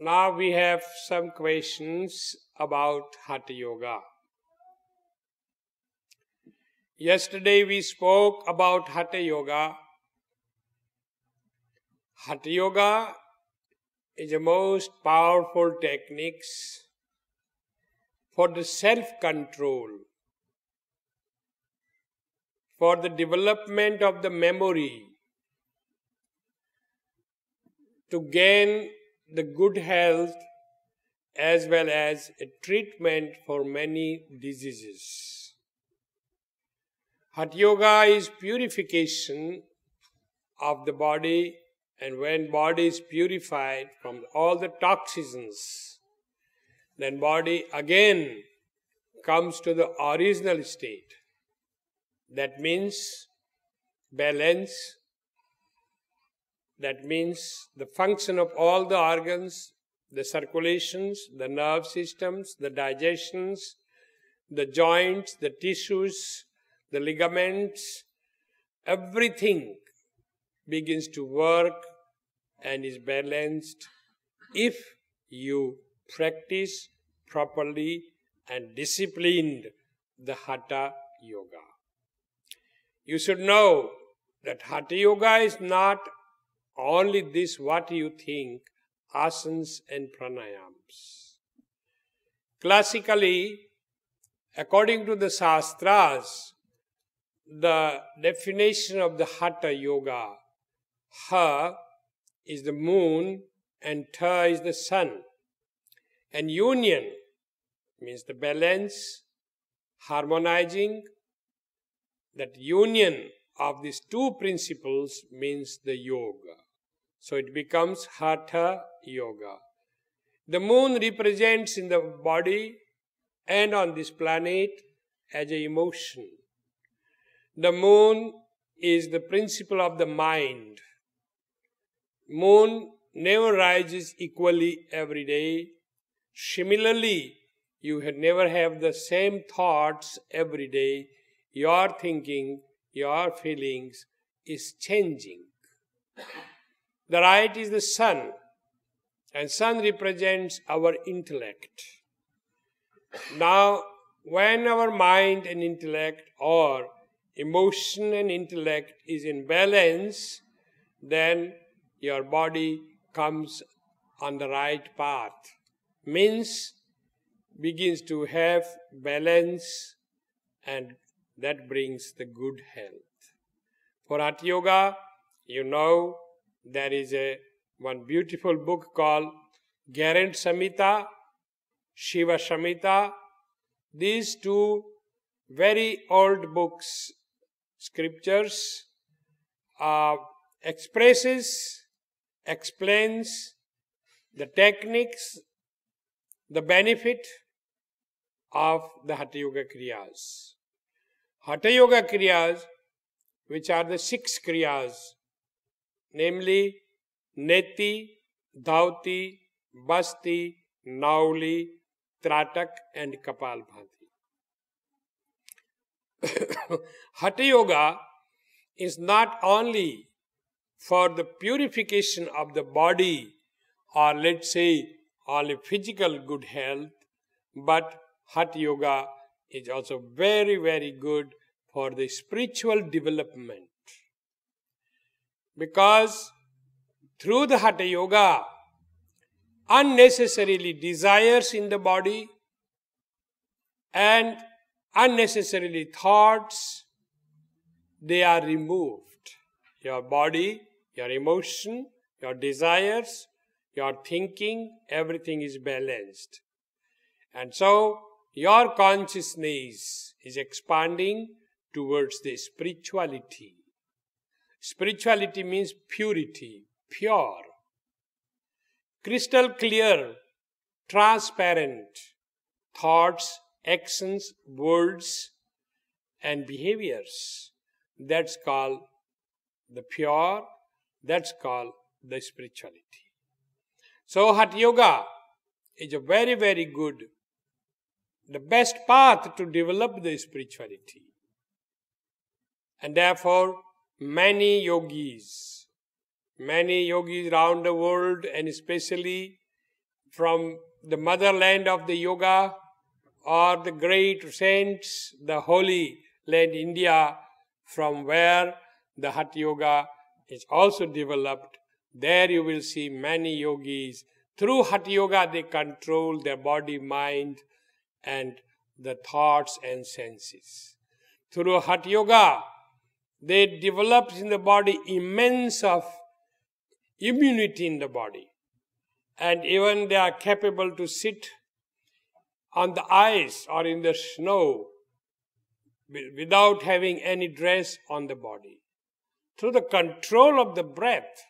Now we have some questions about Hatha Yoga. Yesterday we spoke about Hatha Yoga. Hatha Yoga is the most powerful techniques for the self-control, for the development of the memory, to gain the good health as well as a treatment for many diseases. Hatha Yoga is purification of the body, and when body is purified from all the toxins, then body again comes to the original state. That means balance. That means the function of all the organs, the circulations, the nerve systems, the digestions, the joints, the tissues, the ligaments, everything begins to work and is balanced if you practice properly and disciplined the Hatha Yoga. You should know that Hatha Yoga is not only this what you think, asanas and pranayams. Classically, according to the Shastras, the definition of the Hatha Yoga, Ha is the moon and Ta is the sun. And union means the balance, harmonizing. That union of these two principles means the yoga. So it becomes Hatha Yoga. The moon represents in the body and on this planet as an emotion. The moon is the principle of the mind. Moon never rises equally every day. Similarly, you never have the same thoughts every day. Your thinking, your feelings is changing. The right is the sun, and sun represents our intellect. Now, when our mind and intellect or emotion and intellect is in balance, then your body comes on the right path. Means begins to have balance, and that brings the good health. For Hatha Yoga, you know, there is one beautiful book called Garant Samhita, Shiva Samhita. These two very old books, scriptures, explains the techniques, the benefit of the Hatha Yoga Kriyas. Hatha Yoga Kriyas, which are the 6 Kriyas, namely Neti, Dhauti, Basti, Nauli, Tratak and Kapalbhati. Hatha Yoga is not only for the purification of the body or let's say only physical good health, but Hatha Yoga is also very, very good for the spiritual development. Because through the Hatha Yoga, unnecessarily desires in the body and unnecessarily thoughts, they are removed. Your body, your emotion, your desires, your thinking, everything is balanced. And so, your consciousness is expanding towards the spirituality. Spirituality means purity, pure, crystal clear, transparent thoughts, actions, words, and behaviors. That's called the pure, that's called the spirituality. So Hatha Yoga is a very, very good, the best path to develop the spirituality. And therefore, many yogis around the world, and especially from the motherland of the yoga, or the great saints, the holy land India, from where the Hatha Yoga is also developed. There you will see many yogis. Through Hatha Yoga they control their body, mind and the thoughts and senses. Through Hatha Yoga they develop in the body immense of immunity in the body. And even they are capable to sit on the ice or in the snow without having any dress on the body. Through the control of the breath,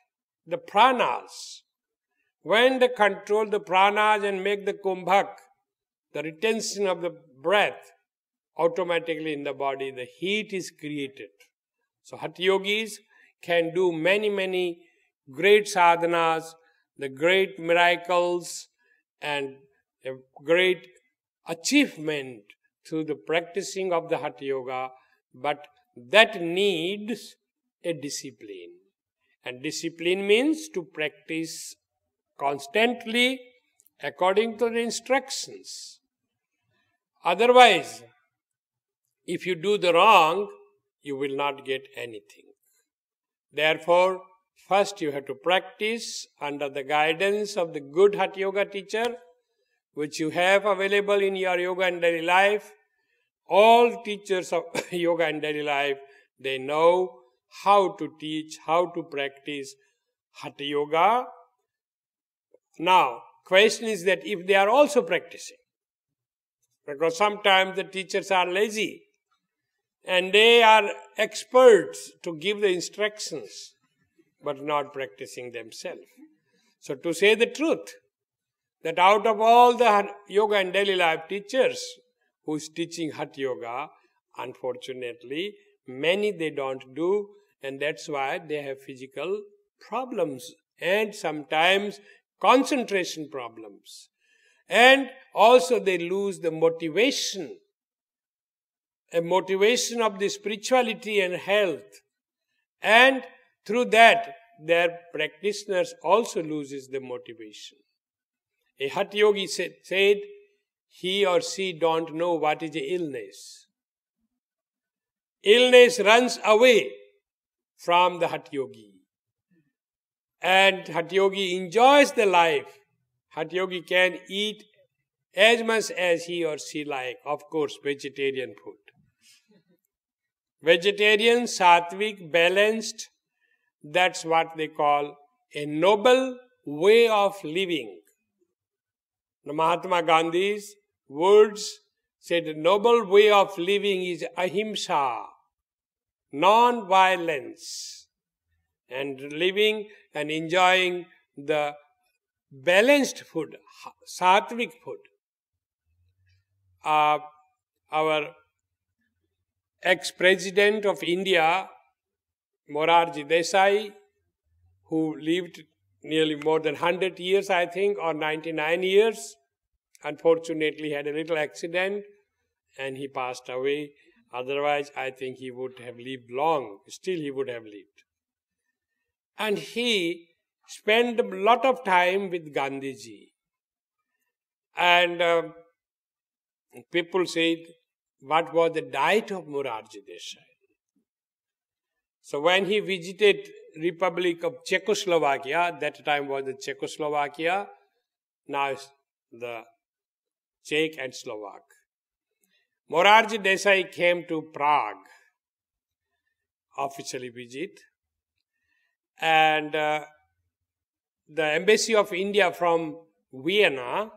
the pranas, when they control the pranas and make the kumbhak, the retention of the breath, automatically in the body the heat is created. So Hatha Yogis can do many great sadhanas, the great miracles and a great achievement through the practicing of the Hatha Yoga, but that needs a discipline. And discipline means to practice constantly according to the instructions. Otherwise, if you do the wrong, you will not get anything. Therefore, first you have to practice under the guidance of the good Hatha Yoga teacher, which you have available in your yoga and daily life. All teachers of yoga and daily life, they know how to teach, how to practice Hatha Yoga. Now, question is that if they are also practicing, because sometimes the teachers are lazy and they are experts to give the instructions, but not practicing themselves. So to say the truth, that out of all the yoga and daily life teachers who is teaching Hatha Yoga, unfortunately, many they don't do, and that's why they have physical problems and sometimes concentration problems. And also they lose the motivation, a motivation of the spirituality and health. And through that, their practitioners also loses the motivation. A Hatha Yogi said, he or she don't know what is a illness. Illness runs away from the Hatha Yogi. And Hatha Yogi enjoys the life. Hatha Yogi can eat as much as he or she like. Of course, vegetarian food. Vegetarian, sattvic, balanced, that's what they call a noble way of living. Mahatma Gandhi's words said the noble way of living is ahimsa, non-violence, and living and enjoying the balanced food, sattvic food. Our ex-president of India, Morarji Desai, who lived nearly more than 100 years, I think, or 99 years, unfortunately had a little accident and he passed away. Otherwise, I think he would have lived long. Still, he would have lived. And he spent a lot of time with Gandhiji. And people said, what was the diet of Morarji Desai? So when he visited Republic of Czechoslovakia, that time was the Czechoslovakia, now it's the Czech and Slovak. Morarji Desai came to Prague, officially visit, and the embassy of India from Vienna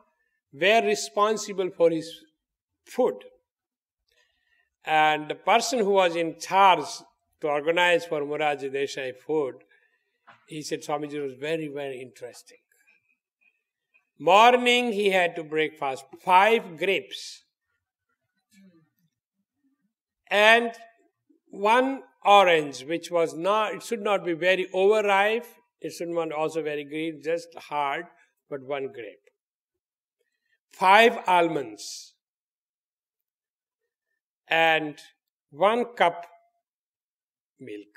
were responsible for his food. And the person who was in charge to organize for Morarji Desai food, he said Swamiji was very, very interesting. Morning he had to breakfast 5 grapes and 1 orange, which was not, it should not be very overripe, it should not also very green, just hard, but 1 grape. 5 almonds and 1 cup milk.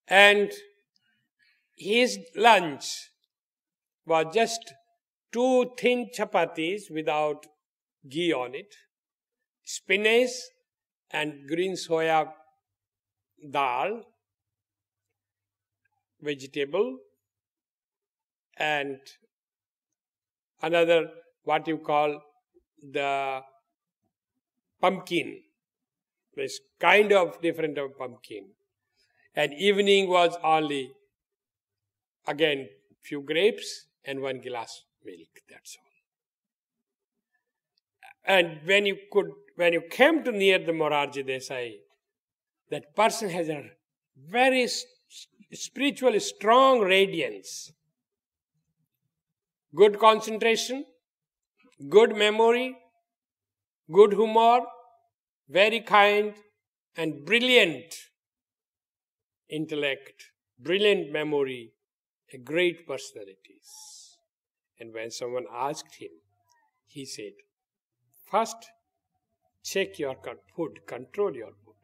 And his lunch was just 2 thin chapatis without ghee on it, spinach and green soya dal, vegetable, and another what you call the pumpkin. It's kind of different of pumpkin. And evening was only, again, few grapes and 1 glass milk. That's all. And when you came to near the Morarji Desai, that person has a very spiritually strong radiance, good concentration, good memory, good humor, very kind, and brilliant intellect, brilliant memory, a great personalities. And when someone asked him, he said, first, check your food, control your food.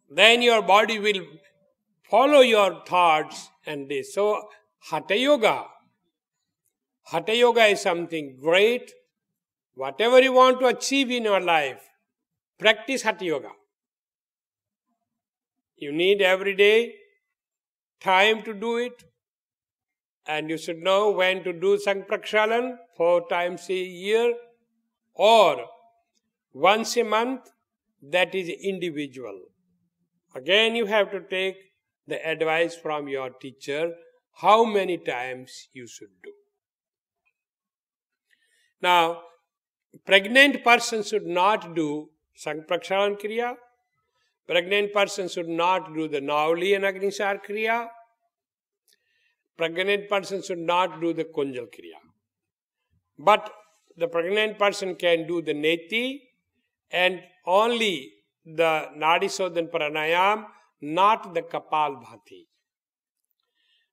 Then your body will follow your thoughts and this. So, Hatha Yoga. Hatha Yoga is something great. Whatever you want to achieve in your life, practice Hatha Yoga. You need every day time to do it. And you should know when to do Sang Prakshalan 4 times a year or once a month. That is individual. Again, you have to take the advice from your teacher how many times you should do. Now, pregnant person should not do Sang Prakshalan Kriya. Pregnant person should not do the Nauli and Agnisar Kriya. Pregnant person should not do the Kunjal Kriya. But the pregnant person can do the Neti and only the Nadi Sodhan Pranayam, not the Kapal Bhati.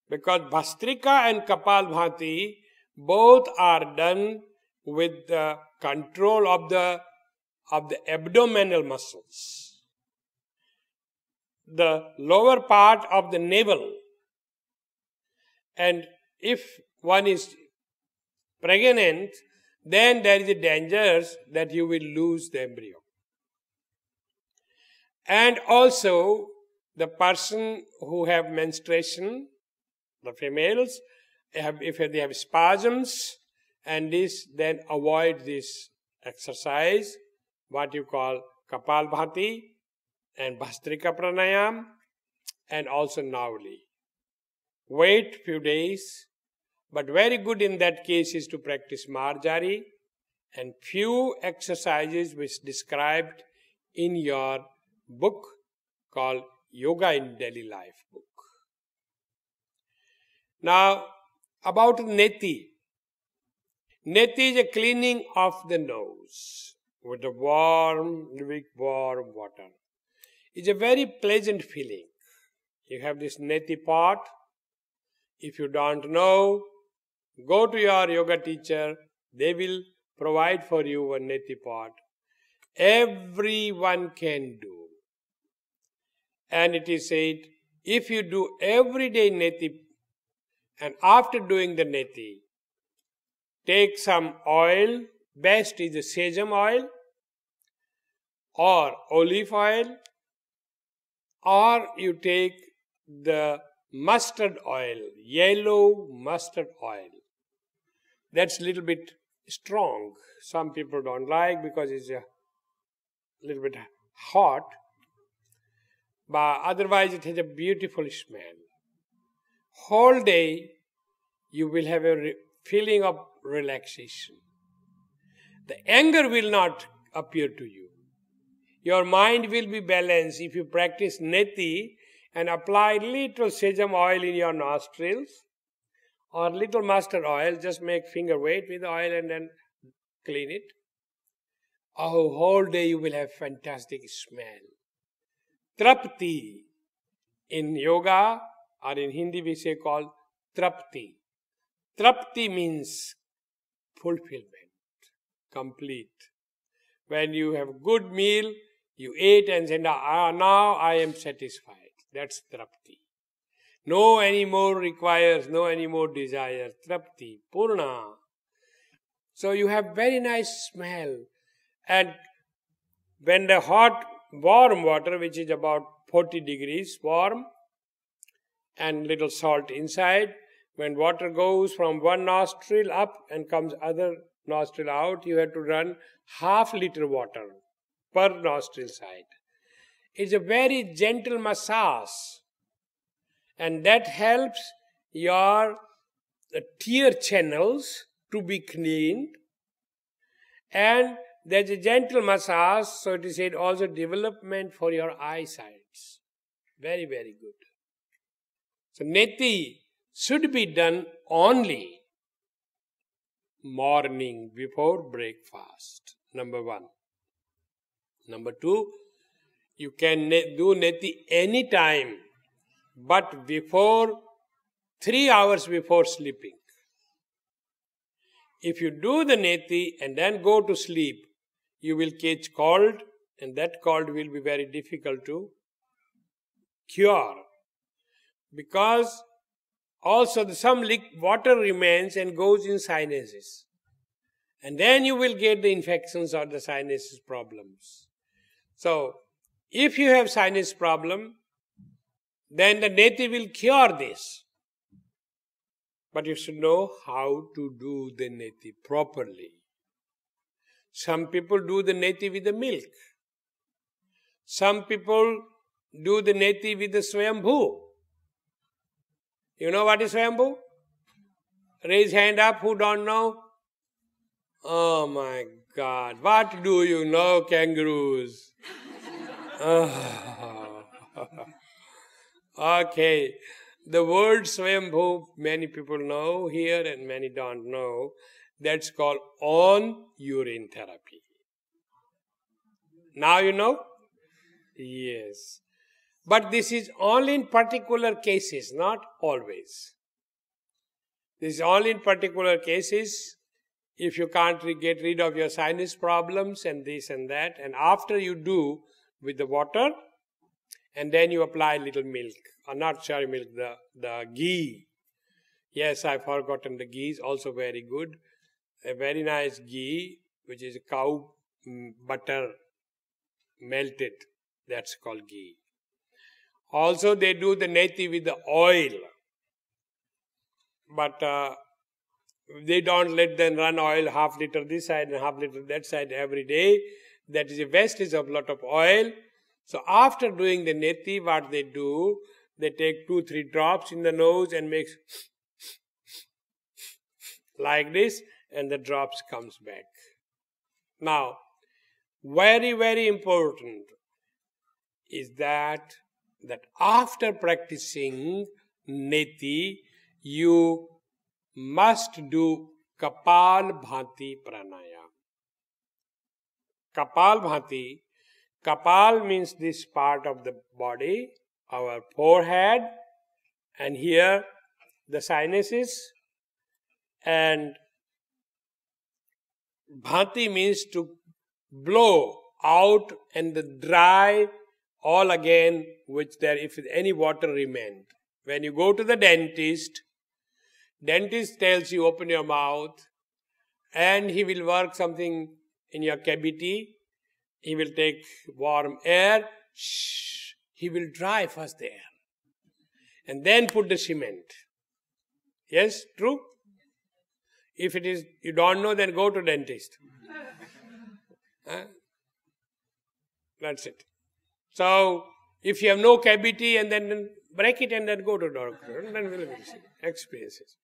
Because Bhastrika and Kapal Bhati both are done with the control of the abdominal muscles. The lower part of the navel. And if one is pregnant, then there is a danger that you will lose the embryo. And also, the person who have menstruation, the females, if they have spasms and this, then avoid this exercise, what you call Kapalbhati and Bhastrika Pranayam and also Nauli. Wait few days, but very good in that case is to practice Marjari and few exercises which described in your book called Yoga in Daily Life book. Now, about Neti. Neti is a cleaning of the nose with a warm water. It's a very pleasant feeling. You have this Neti pot. If you don't know, go to your yoga teacher. They will provide for you a Neti pot. Everyone can do. And it is said, if you do everyday Neti, and after doing the Neti, take some oil, best is the sesame oil, or olive oil, or you take the mustard oil, yellow mustard oil. That's a little bit strong. Some people don't like because it's a little bit hot. But otherwise it has a beautiful smell. Whole day you will have a feeling of relaxation. The anger will not appear to you. Your mind will be balanced if you practice Neti and apply little sesame oil in your nostrils or little mustard oil, just make finger weight with the oil and then clean it. Oh, whole day you will have fantastic smell. Trapti. In yoga or in Hindi we say called Trapti. Trapti means fulfillment, complete. When you have good meal, you ate and said, now I am satisfied. That's Trapti. No anymore requires, no anymore desires. Trapti, Purna. So you have very nice smell. And when the hot, warm water, which is about 40 degrees warm, and little salt inside, when water goes from one nostril up and comes other nostril out, you have to run half-liter water per nostril side. It's a very gentle massage, and that helps your tear channels to be cleaned, and there's a gentle massage, so it is said also development for your eyesights. Very, very good. So neti should be done only morning before breakfast, number one. Number two, you can do neti any time, but before 3 hours before sleeping. If you do the neti and then go to sleep, you will catch cold, and that cold will be very difficult to cure. Because also some water remains and goes in sinuses. And then you will get the infections or the sinuses problems. So, if you have sinus problem, then the neti will cure this. But you should know how to do the neti properly. Some people do the neti with the milk. Some people do the neti with the Swayambhu. You know what is Swayambhu? Raise hand up who don't know. Oh my God, what do you know, kangaroos? Okay, the word Swayambhu many people know here and many don't know. That's called on urine therapy. Now you know? Yes. But this is only in particular cases, not always. This is only in particular cases. If you can't get rid of your sinus problems and this and that, and after you do with the water, and then you apply little milk, or not sorry milk, the ghee. Yes, I've forgotten the ghee is also very good. A very nice ghee, which is cow butter melted. That's called ghee. Also, they do the neti with the oil, but they don't let them run oil half liter this side and half liter that side every day. That is a wastage of lot of oil. So after doing the neti, what they do, they take 2-3 drops in the nose and make like this, and the drops comes back. Now, very, very important is that after practicing neti, you must do Kapalbhati pranayam. Kapalbhati, Kapal means this part of the body, our forehead, and here the sinuses, and Bhati means to blow out and dry all again, which there, if any water remained. When you go to the dentist tells you open your mouth, and he will work something in your cavity. He will take warm air. He will dry first the air, and then put the cement. Yes, true? If it is, you don't know, then go to dentist. That's it. So, if you have no cavity, and then break it and then go to doctor, and then we'll see experiences.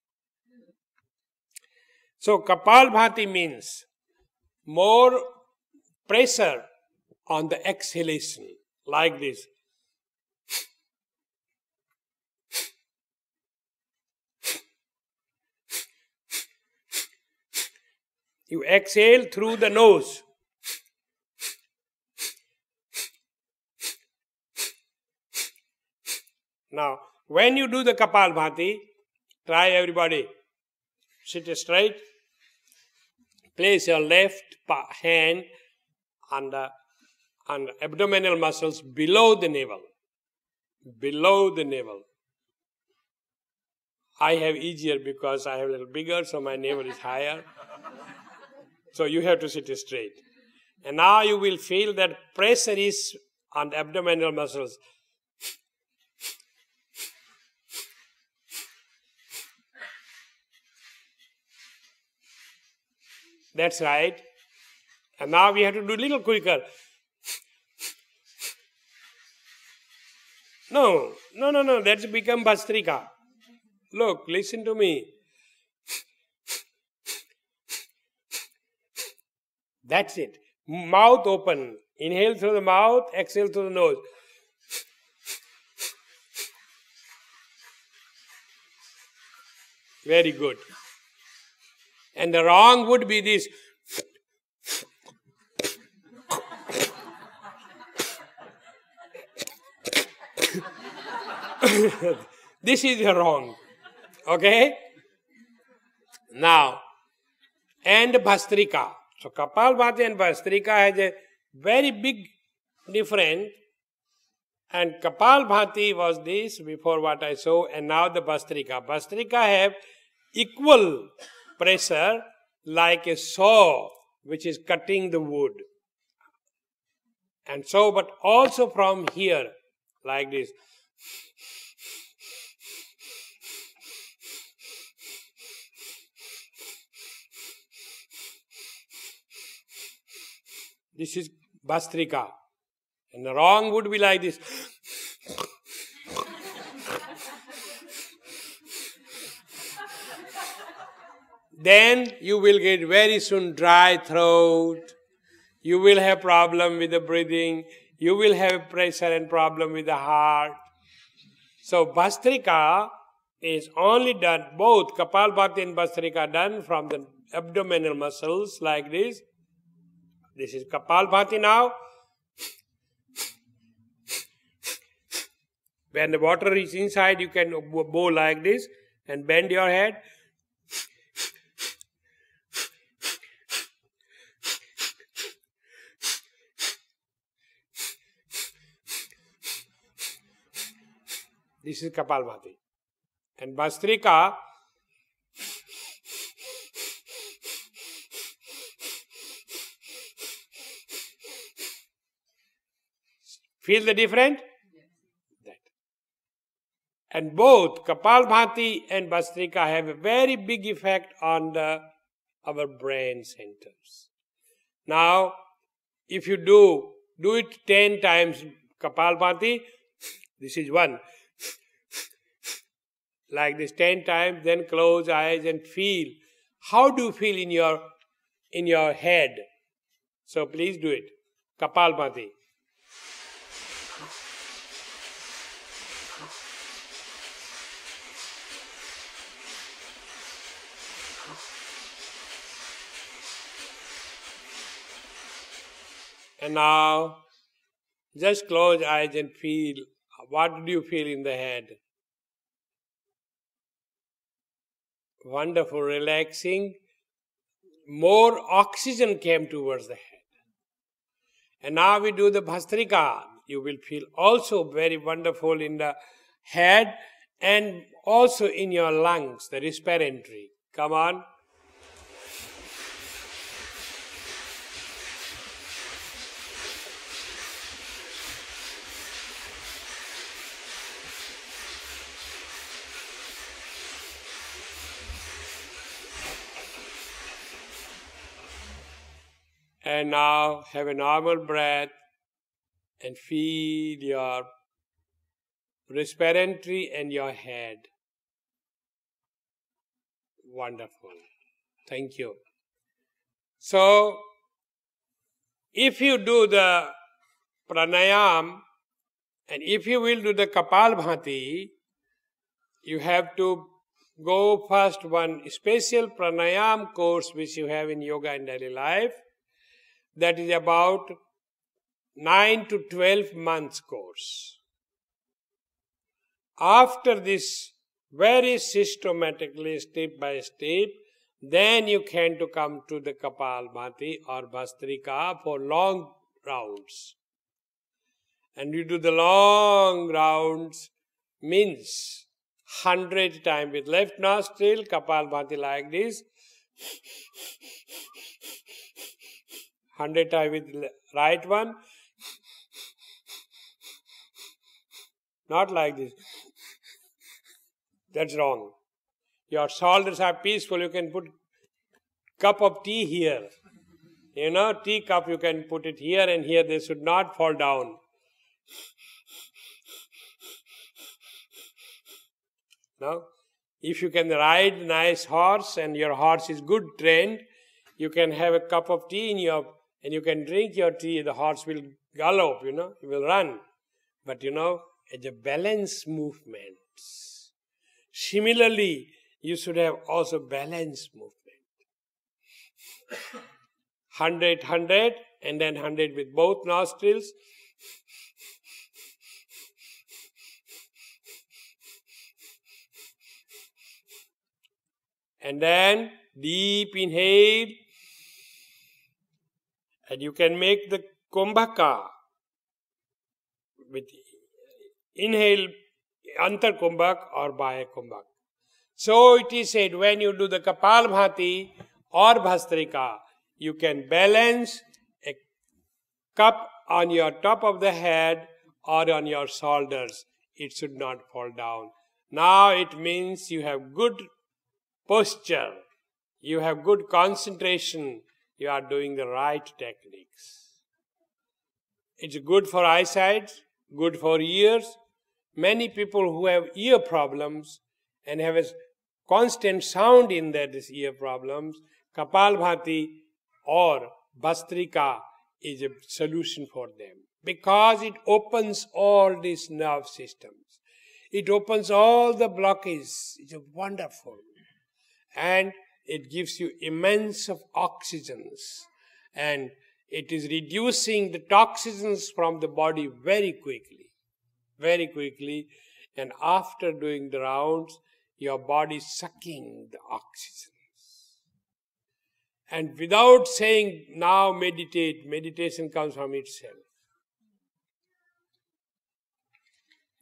So, Kapalbhati means more pressure on the exhalation, like this. You exhale through the nose. Now, when you do the Kapalbhati, try everybody. Sit straight. Place your left hand on the abdominal muscles below the navel. Below the navel. I have easier because I have a little bigger, so my navel is higher. So you have to sit straight. And now you will feel that pressure is on the abdominal muscles. That's right. And now we have to do a little quicker. No. That's become Bhastrika. Look, listen to me. That's it. Mouth open. Inhale through the mouth, exhale through the nose. Very good. And the wrong would be this. This is the wrong. Okay? Now, and Bhastrika. So Kapalbhati and Bhastrika has a very big difference. And Kapalbhati was this before what I saw, and now the Bhastrika. Bhastrika have equal pressure like a saw which is cutting the wood. And so, but also from here, like this. This is Bhastrika. And the wrong would be like this. Then you will get very soon dry throat. You will have problem with the breathing. You will have pressure and problem with the heart. So Bhastrika is only done, both Kapalbhati and Bhastrika done from the abdominal muscles like this. This is Kapalbhati now. When the water is inside, you can bow like this and bend your head. This is Kapalbhati. And Bhastrika, feel the difference? That. And both Kapalbhati and Bhastrika have a very big effect on our brain centers. Now, if you do it 10 times Kapalbhati, this is one. Like this 10 times, then close eyes and feel. How do you feel in your head? So please do it. Kapalbhati. And now, just close eyes and feel. What do you feel in the head? Wonderful, relaxing. More oxygen came towards the head. And now we do the Bhastrika. You will feel also very wonderful in the head and also in your lungs, the respiratory. Come on. And now have a normal breath and feel your respiratory and your head. Wonderful. Thank you. So, if you do the pranayam and if you will do the Kapalbhati, you have to go first one special pranayam course which you have in yoga and daily life. That is about 9 to 12 months course. After this, very systematically, step by step, then you can to come to the Kapalbhati or Bhastrika for long rounds. And you do the long rounds means 100 times with left nostril, Kapalbhati like this. 100 times with right one. Not like this. That's wrong. Your shoulders are peaceful. You can put cup of tea here. Tea cup, you can put it here and here. They should not fall down. Now, if you can ride a nice horse and your horse is good trained, you can have a cup of tea and you can drink your tea. The horse will gallop, it will run. But as a balanced movement. Similarly, you should have also balanced movement. 100, 100, and then 100 with both nostrils. And then deep inhale. And you can make the kumbhaka with inhale antar kumbhak or baya kumbhak. So it is said when you do the Kapalbhati or Bhastrika, you can balance a cup on your top of the head or on your shoulders. It should not fall down. Now it means you have good posture, you have good concentration, you are doing the right techniques. It's good for eyesight, good for ears. Many people who have ear problems and have a constant sound in their ear problems, Kapalbhati or Bhastrika is a solution for them. Because it opens all these nerve systems. It opens all the blockages. It's wonderful. And it gives you immense of oxygens. And it is reducing the toxins from the body very quickly. Very quickly. And after doing the rounds, your body is sucking the oxygens. And without saying, now meditate, meditation comes from itself.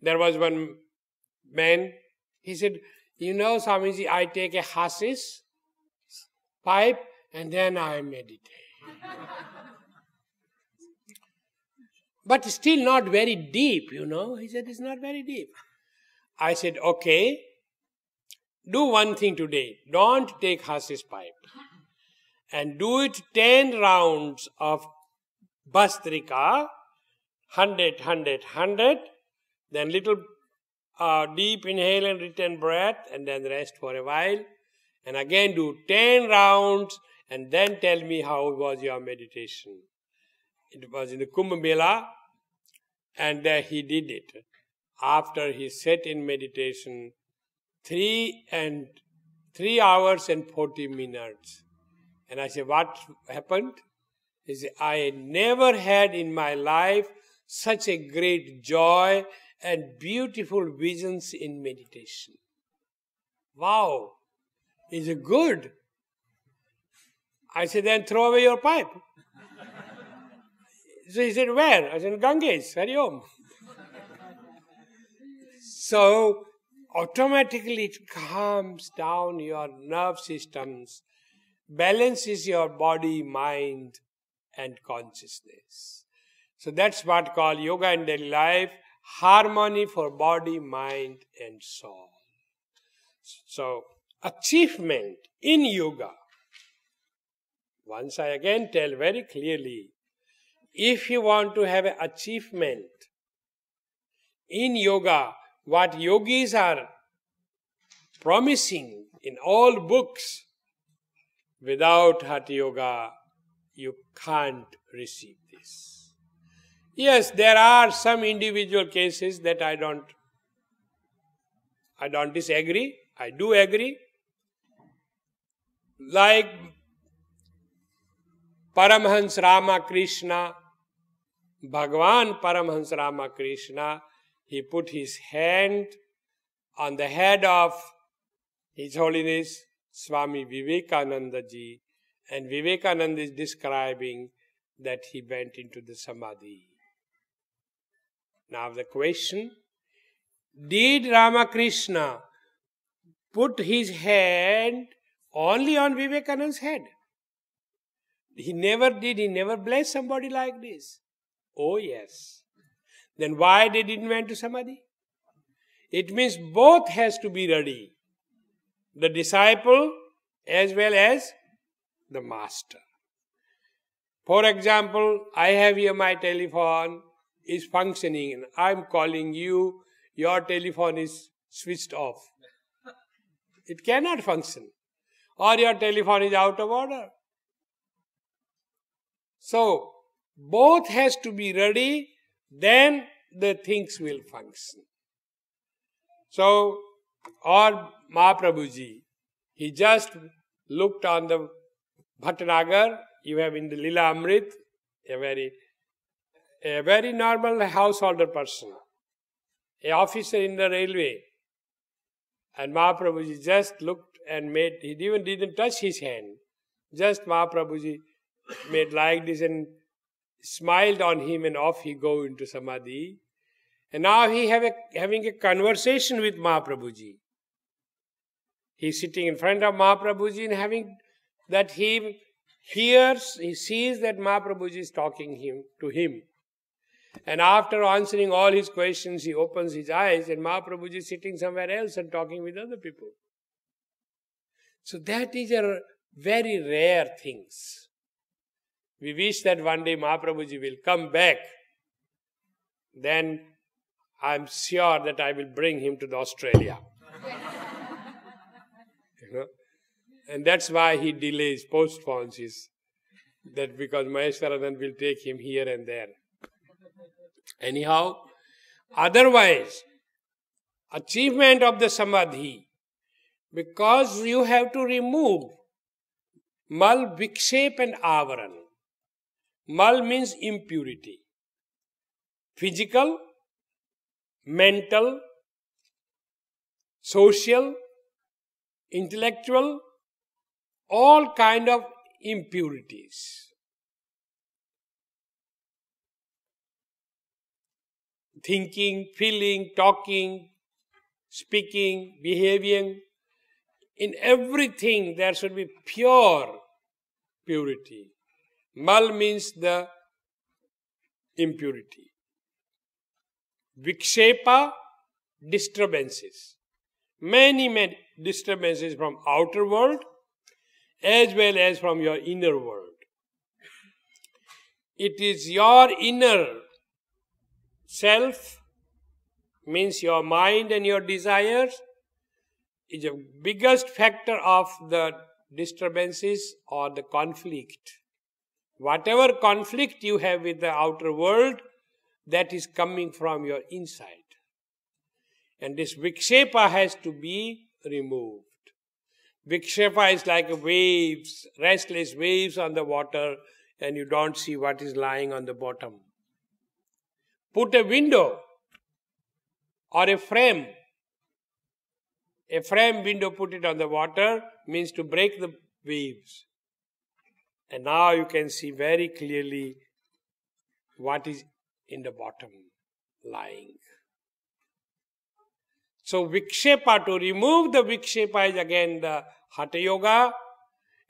There was one man, he said, Swamiji, I take a hashish pipe and then I meditate. But still not very deep, He said, it's not very deep. I said, okay, do one thing today. Don't take hashish pipe. And do it 10 rounds of Bhastrika, 100, 100, 100, then little deep inhale and return breath, and then rest for a while. And again do 10 rounds, and then tell me how was your meditation. It was in the Kumbh Mela, and he did it. After he sat in meditation, 3 hours and 40 minutes. And I said, what happened? He said, I never had in my life such a great joy and beautiful visions in meditation. Wow, is it good? I said, then throw away your pipe. So he said, where? I said, Ganges, Hari Om. So automatically it calms down your nerve systems, balances your body, mind, and consciousness. So that's what called yoga in daily life, harmony for body, mind, and soul. So achievement in yoga. Once I again tell very clearly, if you want to have an achievement in yoga, what yogis are promising in all books, without Hatha Yoga, you can't receive this. Yes, there are some individual cases that I don't disagree. I do agree. Like Paramhans Ramakrishna, Bhagavan Paramhans Ramakrishna, he put his hand on the head of His Holiness Swami Vivekananda ji, and Vivekananda is describing that he went into the Samadhi. Now the question, did Ramakrishna put his hand only on Vivekananda's head. He never blessed somebody like this. Oh yes. Then why they didn't went to Samadhi? It means both has to be ready. The disciple as well as the master. For example, I have here my telephone is functioning and I am calling you, your telephone is switched off. It cannot function. Or your telephone is out of order. So, both has to be ready, then the things will function. So, or Mahaprabhuji, he just looked on the Bhatnagar, you have in the Lila Amrit, a very normal householder person, a officer in the railway. And Mahaprabhuji just looked and he even didn't touch his hand. Just Mahaprabhuji made like this and smiled on him and off he go into Samadhi. And now he having a conversation with Mahaprabhuji. He's sitting in front of Mahaprabhuji and having that he sees that Mahaprabhuji is talking to him. And after answering all his questions, he opens his eyes and Mahaprabhuji is sitting somewhere else and talking with other people. So that is a very rare things. We wish that one day Mahaprabhuji will come back. Then I am sure that I will bring him to the Australia. And that's why he delays, postpones his. That because Maheshwaranand will take him here and there. Anyhow, otherwise, achievement of the Samadhi, because you have to remove mal, vikshep and avaran. Mal means impurity. Physical, mental, social, intellectual, all kind of impurities. Thinking, feeling, talking, speaking, behaving. In everything there should be pure purity. Mal means the impurity. Vikshepa, disturbances. Many disturbances from outer world as well as from your inner world. It is your inner self, means your mind and your desires, is the biggest factor of the disturbances or the conflict. Whatever conflict you have with the outer world, that is coming from your inside. And this vikshepa has to be removed. Vikshepa is like waves, restless waves on the water, and you don't see what is lying on the bottom. Put a window or a frame window, put it on the water, means to break the waves. And now you can see very clearly what is in the bottom lying. So vikshepa, to remove the vikshepa is again the Hatha Yoga,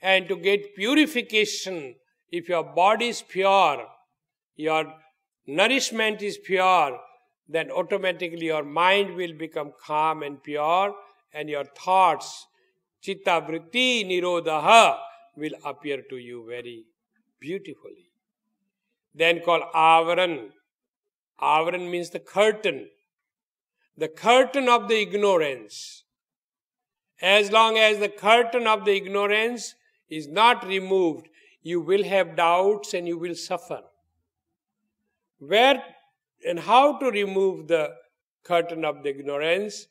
and to get purification, if your body is pure, your nourishment is pure, then automatically your mind will become calm and pure, and your thoughts, chitta vritti nirodha, will appear to you very beautifully. Then called avaran. Avaran means the curtain. The curtain of the ignorance. As long as the curtain of the ignorance is not removed, you will have doubts and you will suffer. Where and how to remove the curtain of the ignorance?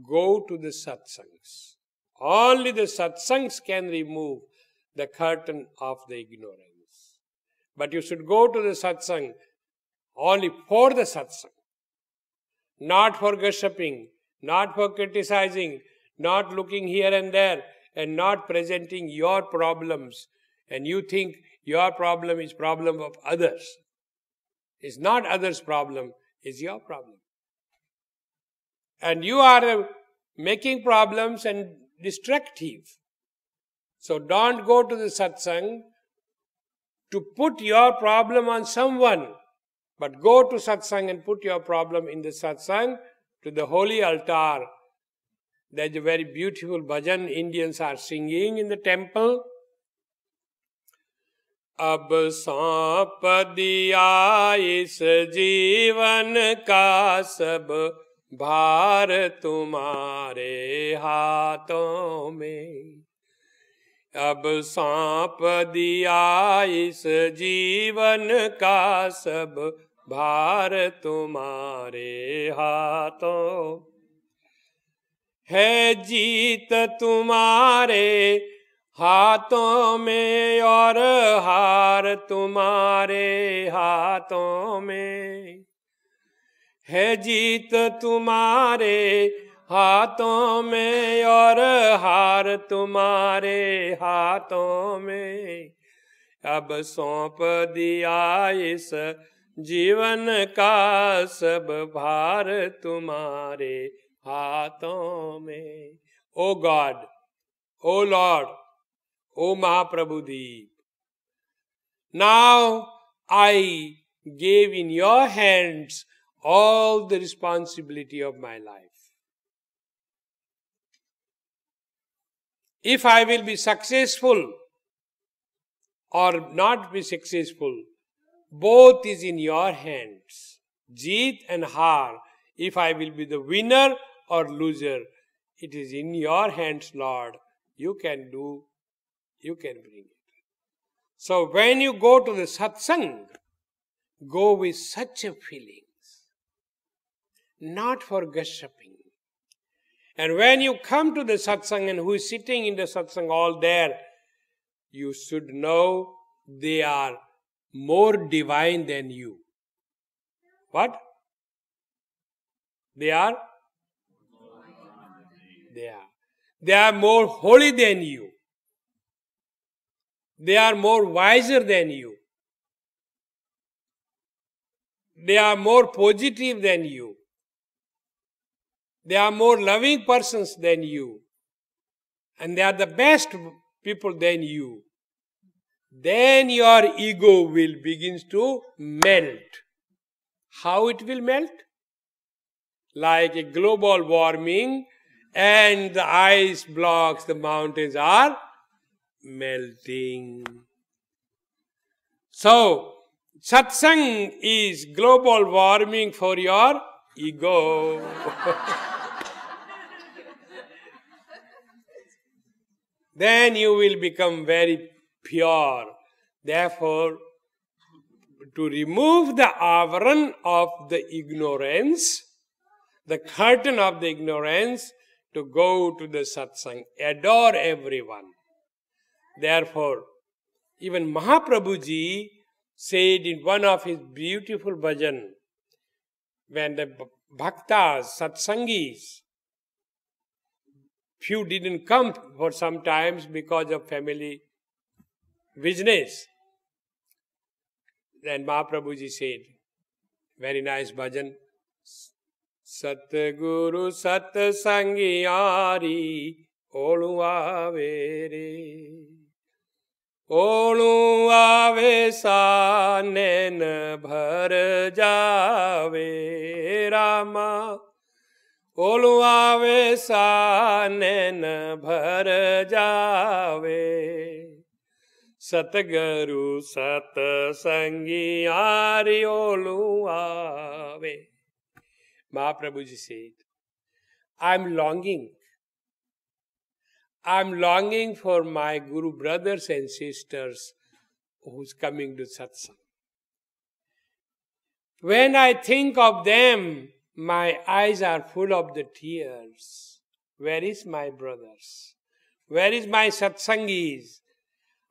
Go to the satsangs. Only the satsangs can remove the curtain of the ignorance. But you should go to the satsang only for the satsang. Not for gossiping, not for criticizing, not looking here and there, and not presenting your problems. And you think your problem is problem of others. It's not others' problem, it's your problem. And you are a making problems and destructive. So don't go to the satsang to put your problem on someone, but go to satsang and put your problem in the satsang to the holy altar. There's a very beautiful bhajan Indians are singing in the temple. अब सौंप दिया इस जीवन का सब भार तुम्हारे हाथों में. अब सौंप दिया इस जीवन का सब भार तुम्हारे हाथों. है जीत तुम्हारे हाथों में और हार तुम्हारे हाथों में. है जीत तुम्हारे हाथों में और हार तुम्हारे हाथों में. अब सौंप दिया इस जीवन का सब भार तुम्हारे हाथों में. ओ God, O Lord, O Mahaprabhudeep, now I gave in your hands all the responsibility of my life. If I will be successful or not be successful, both is in your hands. Jeet and har. If I will be the winner or loser, it is in your hands, Lord. You can do, you can bring it. So when you go to the satsang, go with such a feelings, not for gossiping. And when you come to the satsang and who is sitting in the satsang all there, you should know they are more divine than you. What? They are? They are. They are more holy than you. They are more wiser than you. They are more positive than you. They are more loving persons than you. And they are the best people than you. Then your ego will begin to melt. How it will melt? Like a global warming, and the ice blocks, the mountains are melting. So, satsang is global warming for your ego. Then you will become very pure. Therefore, to remove the avaran of the ignorance, the curtain of the ignorance, to go to the satsang, adore everyone. Therefore, even Mahaprabhuji said in one of his beautiful bhajan, when the bhaktas, satsangis, few didn't come for some times because of family business. Then Mahaprabhuji said, very nice bhajan, Satguru Satsangiyari Olu Ave Re. Olu Ave Sa Nen Bhar Jave Rama. Olu Ave Sa Nen Bhar Jave. Satguru Satsangiyari Olu Ave. Mahaprabhuji said, I'm longing for my Guru brothers and sisters who's coming to satsang. When I think of them, my eyes are full of the tears. Where is my brothers? Where is my satsangis?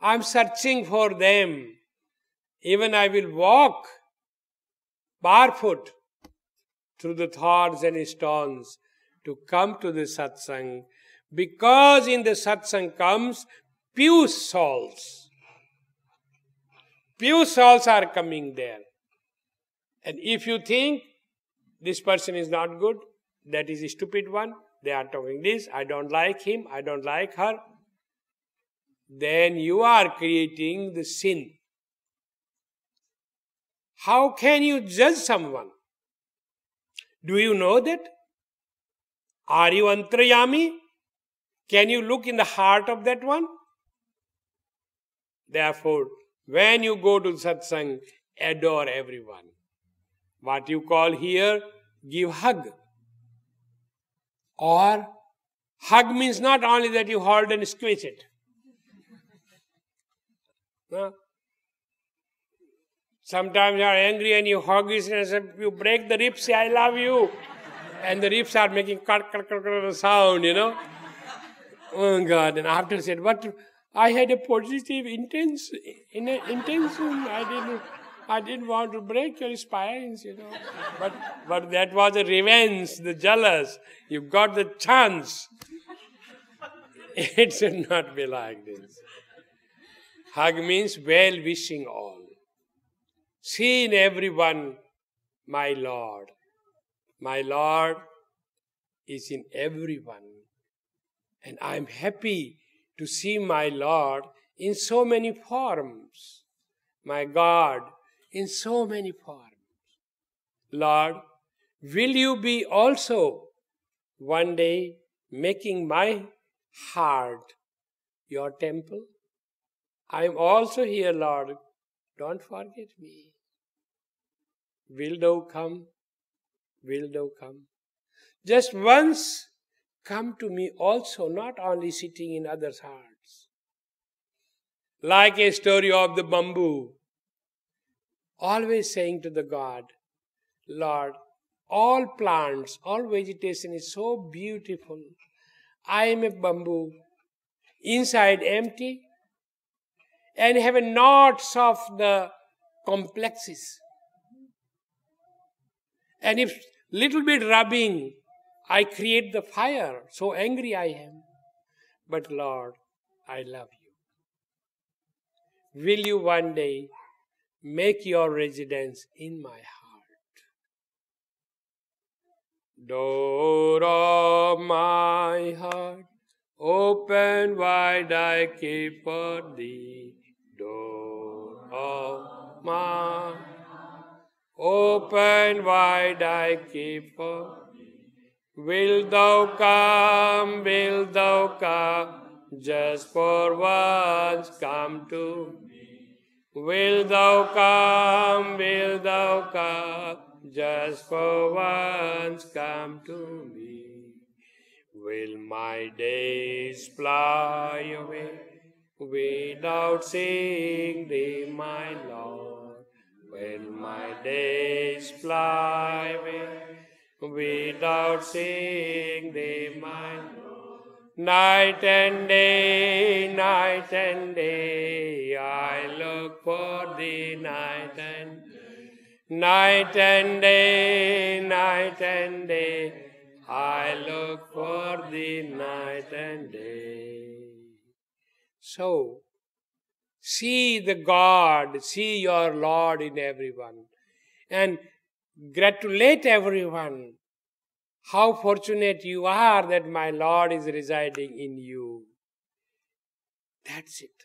I'm searching for them. Even I will walk barefoot through the thorns and stones to come to the satsang, because in the satsang comes pure souls. Pure souls are coming there. And if you think this person is not good, that is a stupid one, they are talking this, I don't like him, I don't like her, then you are creating the sin. How can you judge someone? Do you know that? Are you antaryami? Can you look in the heart of that one? Therefore, when you go to satsang, adore everyone. What you call here, give hug. Or, hug means not only that you hold and squeeze it. No? Sometimes you are angry and you hug it and you break the ribs, say, I love you. And the ribs are making sound, Oh God, and after said, but I had a positive intention. I didn't want to break your spines, But that was a revenge, the jealous. You got the chance. It should not be like this. Hug means well-wishing all. See in everyone my Lord. My Lord is in everyone. And I am happy to see my Lord in so many forms. My God in so many forms. Lord, will you be also one day making my heart your temple? I am also here, Lord. Don't forget me. Will thou come? Will thou come? Just once come to me also, not only sitting in others' hearts. Like a story of the bamboo, always saying to the God, Lord, all plants, all vegetation is so beautiful. I am a bamboo, inside empty, and have knots of the complexes. And if little bit rubbing, I create the fire. So angry I am. But Lord, I love you. Will you one day make your residence in my heart? Door of my heart, open wide, I keep for thee. Door of my heart, open wide, I keep for thee. Will thou come, just for once come to me. Will thou come, just for once come to me. Will my days fly away without seeing thee, my Lord? Will my days fly away without seeing thee, my Lord? Night and day, I look for thee, night and day, I look for thee, night and day. So, see the God, see your Lord in everyone, and gratulate everyone. How fortunate you are that my Lord is residing in you. That's it.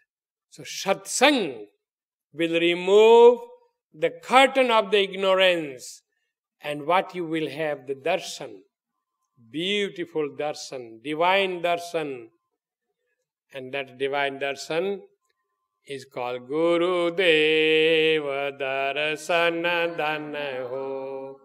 So satsang will remove the curtain of the ignorance, and what you will have, the darshan, beautiful darshan, divine darshan. And that divine darshan is called Guru Deva Darsana Dana Ho.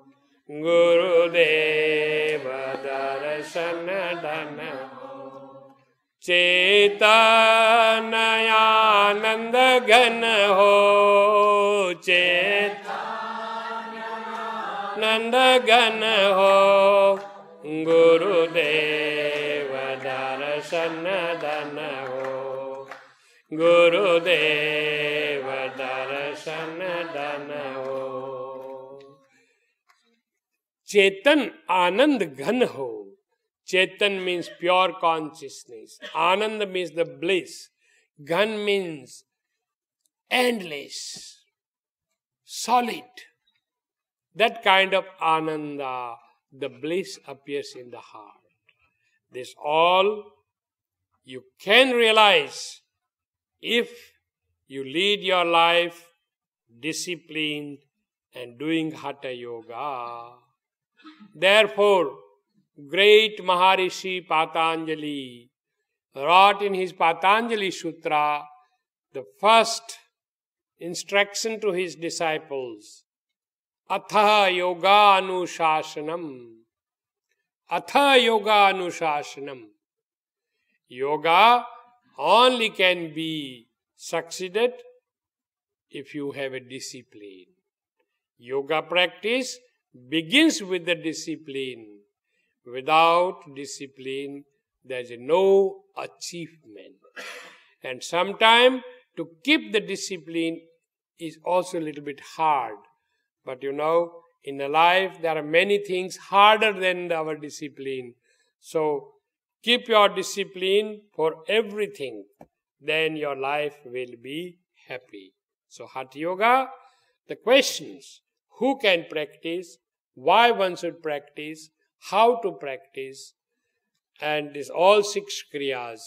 Guru Deva Darsana Dana Ho. Cetanayananda Gana Ho. Cetanayananda Gana Ho. Guru Deva Darsana Dana Ho. Guru Deva Darsana Dana Ho. Chetan Anand Ghan Ho. Chetan means pure consciousness. Anand means the bliss. Ghan means endless, solid. That kind of ananda, the bliss appears in the heart. This all you can realize if you lead your life disciplined and doing Hatha Yoga. Therefore, great Maharishi Patanjali wrote in his Patanjali Sutra the first instruction to his disciples, Atha Yoga Anushasanam. Atha Yoga Anushasanam. Yoga only can be succeeded if you have a discipline. Yoga practice begins with the discipline. Without discipline, there is no achievement. And sometimes to keep the discipline is also a little bit hard. But you know, in a life there are many things harder than our discipline. So keep your discipline for everything. Then your life will be happy. So Hatha Yoga, the questions, who can practice, why one should practice, how to practice, and this all 6 kriyas.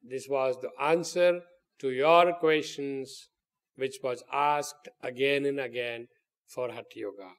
This was the answer to your questions which was asked again and again for Hatha Yoga.